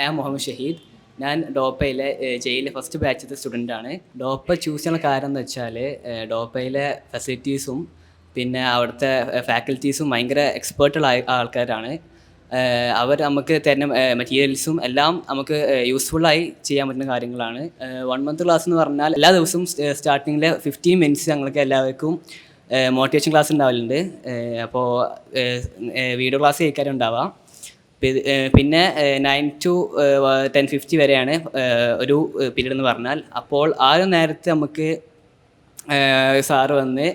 I am Muhammad Shaheed. ഞാൻ ഡോപ്പയിലെ ജെയിലെ first ബാച്ചത്തെ സ്റ്റുഡൻ്റാണ്. ഡോപ്പ choose ചെയ്യാനുള്ള കാരണം എന്ന് വെച്ചാൽ ഡോപ്പയിലെ ഫെസിലിറ്റീസും പിന്നെ അവിടുത്തെ ഫാക്കൽറ്റീസും ഭയങ്കര എക്സ്പേർട്ടുള്ള ആൾക്കാരാണ്. അവർ നമുക്ക് തരുന്ന മെറ്റീരിയൽസും എല്ലാം നമുക്ക് യൂസ്ഫുള്ളായി ചെയ്യാൻ പറ്റുന്ന കാര്യങ്ങളാണ്. 1 മന്ത് ക്ലാസ് എന്ന് പറഞ്ഞാൽ എല്ലാ ദിവസവും സ്റ്റാർട്ടിങ്ങിൽ 15 മിനിറ്റ്സ് ഞങ്ങൾക്ക് എല്ലാവർക്കും മോട്ടിവേഷൻ ക്ലാസ് ഉണ്ടാവലുണ്ട്. അപ്പോൾ വീഡിയോ ക്ലാസ് കേൾക്കാനും ഉണ്ടാവാം. പിന്നെ 9 to 10:50 വരെയാണ് ഒരു പീരീഡ് എന്ന് പറഞ്ഞാൽ. അപ്പോൾ ആ ഒരു നേരത്ത് നമുക്ക് സാറ് വന്ന്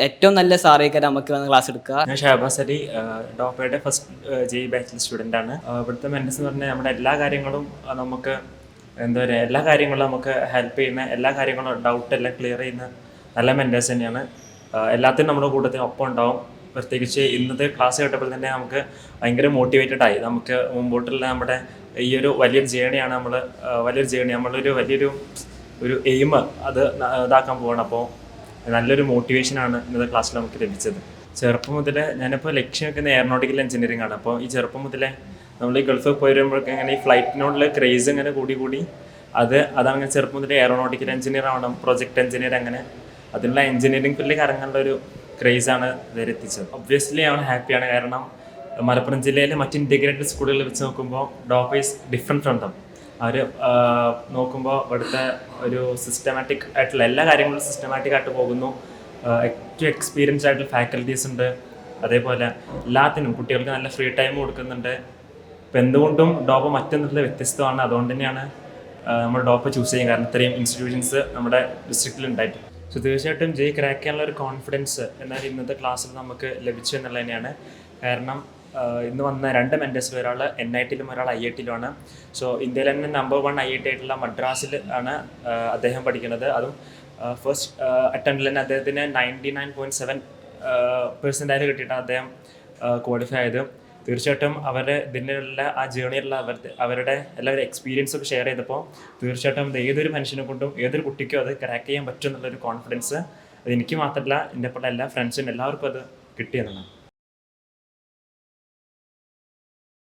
ഏറ്റവും നല്ല സാറേക്കാർ നമുക്ക് വന്ന് ക്ലാസ് എടുക്കുക. ഞാൻ ഷഹബാസ് അലി, ഡോപ്പയുടെ ഫസ്റ്റ് ജെ ബാച്ചിൽ സ്റ്റുഡൻ്റ് ആണ്. ഇവിടുത്തെ മെൻറ്റേഴ്സ് എന്ന് പറഞ്ഞാൽ നമ്മുടെ എല്ലാ കാര്യങ്ങളും നമുക്ക് എന്താ പറയുക, എല്ലാ കാര്യങ്ങളും നമുക്ക് ഹെൽപ്പ് ചെയ്യുന്ന, എല്ലാ കാര്യങ്ങളും ഡൗട്ട് എല്ലാം ക്ലിയർ ചെയ്യുന്ന നല്ല മെൻറ്റേഴ്സ് തന്നെയാണ്. എല്ലാത്തിനും നമ്മുടെ കൂട്ടത്തിന് ഒപ്പം ഉണ്ടാവും. പ്രത്യേകിച്ച് ഇന്നത്തെ ക്ലാസ് കേട്ടപ്പോൾ തന്നെ നമുക്ക് ഭയങ്കര മോട്ടിവേറ്റഡ് ആയി. നമുക്ക് മുമ്പോട്ടുള്ള നമ്മുടെ ഈ ഒരു വലിയൊരു ജേണിയാണ് നമ്മളൊരു വലിയൊരു എയിം അത് ഇതാക്കാൻ പോകണം. അപ്പോൾ നല്ലൊരു മോട്ടിവേഷനാണ് ഇന്നത്തെ ക്ലാസ്സിൽ നമുക്ക് ലഭിച്ചത്. ചെറുപ്പം മുതലേ ഞാനിപ്പോൾ ലക്ഷ്യം വെക്കുന്ന എയറോനോട്ടിക്കൽ എഞ്ചിനീയറിംഗ് ആണ്. അപ്പോൾ ഈ ചെറുപ്പം മുതലേ നമ്മൾ ഈ ഗൾഫിൽ പോയി വരുമ്പോഴേക്കും അങ്ങനെ ഈ ഫ്ലൈറ്റിനോടുള്ള ക്രേസ് ഇങ്ങനെ കൂടി അതങ്ങനെ ചെറുപ്പം മുതലേ എയറോനോട്ടിക്കൽ എഞ്ചിനീയർ ആവണം, പ്രൊജക്ട് എഞ്ചിനീയർ, അങ്ങനെ അതിനുള്ള എഞ്ചിനീയറിംഗ് ഫീൽഡിലേക്ക് ഇറങ്ങാനുള്ള ഒരു ക്രേസാണ് ഇതുവരെ എത്തിച്ചത്. ഒബ്വിയസ്ലി അവൻ ഹാപ്പിയാണ്. കാരണം മലപ്പുറം ജില്ലയിലെ മറ്റ് ഇൻറ്റഗ്രേറ്റഡ് സ്കൂളുകളിൽ വെച്ച് നോക്കുമ്പോൾ ഡോപ്പ ഈസ് ഡിഫറെൻറ്റ് ഫ്രം ദം. അവർ നോക്കുമ്പോൾ ഇവിടുത്തെ ഒരു സിസ്റ്റമാറ്റിക് ആയിട്ടുള്ള എല്ലാ കാര്യങ്ങളും സിസ്റ്റമാറ്റിക് ആയിട്ട് പോകുന്നു. ഏറ്റവും എക്സ്പീരിയൻസ് ആയിട്ടുള്ള ഫാക്കൽറ്റീസ് ഉണ്ട്. അതേപോലെ എല്ലാത്തിനും കുട്ടികൾക്ക് നല്ല ഫ്രീ ടൈം കൊടുക്കുന്നുണ്ട്. ഇപ്പം എന്തുകൊണ്ടും ഡോപ്പ മറ്റൊന്നുള്ള വ്യത്യസ്തമാണ്. അതുകൊണ്ട് തന്നെയാണ് നമ്മൾ ഡോപ്പ ചൂസ് ചെയ്യാൻ കാരണം ഇത്രയും ഇൻസ്റ്റിറ്റ്യൂഷൻസ് നമ്മുടെ ഡിസ്ട്രിക്റ്റിൽ ഉണ്ടായിട്ട്. സോ തീർച്ചയായിട്ടും ജെ ക്രാക്ക് ചെയ്യാനുള്ള ഒരു കോൺഫിഡൻസ് എന്നാൽ ഇന്നത്തെ ക്ലാസ്സിൽ നമുക്ക് ലഭിച്ചു എന്നുള്ളത് തന്നെയാണ്. കാരണം ഇന്ന് വന്ന 2 മെൻറ്റേഴ്സിൽ ഒരാൾ NITയിലും ഒരാൾ IITയിലുമാണ്. സോ ഇന്ത്യയിലെ തന്നെ നമ്പർ 1 IIT ആയിട്ടുള്ള മദ്രാസിൽ ആണ് അദ്ദേഹം പഠിക്കുന്നത്. അതും ഫസ്റ്റ് അറ്റംപ്റ്റിൽ തന്നെ അദ്ദേഹത്തിന് 99.7% കിട്ടിയിട്ടാണ് അദ്ദേഹം ക്വാളിഫൈ ആയത്. തീർച്ചയായിട്ടും ഇതിനുള്ള ആ ജേണിയിലുള്ള അവരുടെ എല്ലാവരും എക്സ്പീരിയൻസൊക്കെ ഷെയർ ചെയ്തപ്പോൾ തീർച്ചയായിട്ടും അത് ഏതൊരു മനുഷ്യനെ കൊണ്ടും ഏതൊരു കുട്ടിക്കും അത് ക്രാക്ക് ചെയ്യാൻ പറ്റും എന്നുള്ളൊരു കോൺഫിഡൻസ് അത് എനിക്ക് മാത്രമല്ല എൻ്റെ ഒപ്പം എല്ലാ ഫ്രണ്ട്സിനും എല്ലാവർക്കും അത് കിട്ടിയെന്നാണ്.